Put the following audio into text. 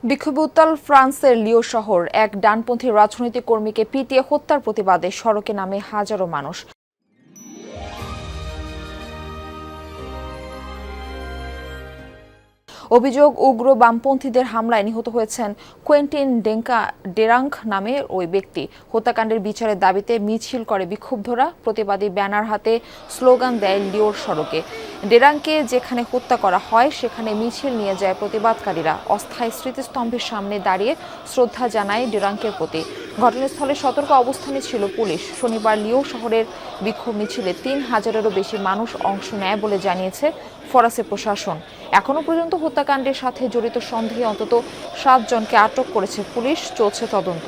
বিক্ষোভে উত্তাল ফ্রান্সের লিও শহর। এক ডানপন্থী রাজনৈতিক কর্মীকে পিটিয়ে হত্যার প্রতিবাদে সড়কে নামে হাজারো মানুষ। অভিযোগ, উগ্র বামপন্থীদের হামলায় নিহত হয়েছেন কোয়েন্টিন ডেরাঙ্ক নামের ওই ব্যক্তি। হত্যাকাণ্ডের বিচারের দাবিতে মিছিল করে বিক্ষুব্ধরা। প্রতিবাদী ব্যানার হাতে স্লোগান দেয় লিওর সড়কে। ডেরাঙ্ককে যেখানে হত্যা করা হয় সেখানে মিছিল নিয়ে যায় প্রতিবাদকারীরা। অস্থায়ী স্মৃতিস্তম্ভের সামনে দাঁড়িয়ে শ্রদ্ধা জানায় ডেরাঙ্কের প্রতি। ঘটনাস্থলে সতর্ক অবস্থানে ছিল পুলিশ। শনিবার লিও শহরের বিক্ষোভ মিছিলে ৩,০০০-এরও বেশি মানুষ অংশ নেয় বলে জানিয়েছে ফরাসি প্রশাসন। এখনো পর্যন্ত হত্যাকাণ্ডের সাথে জড়িত সন্দেহে অন্তত ৭ জনকে আটক করেছে পুলিশ। চলছে তদন্ত।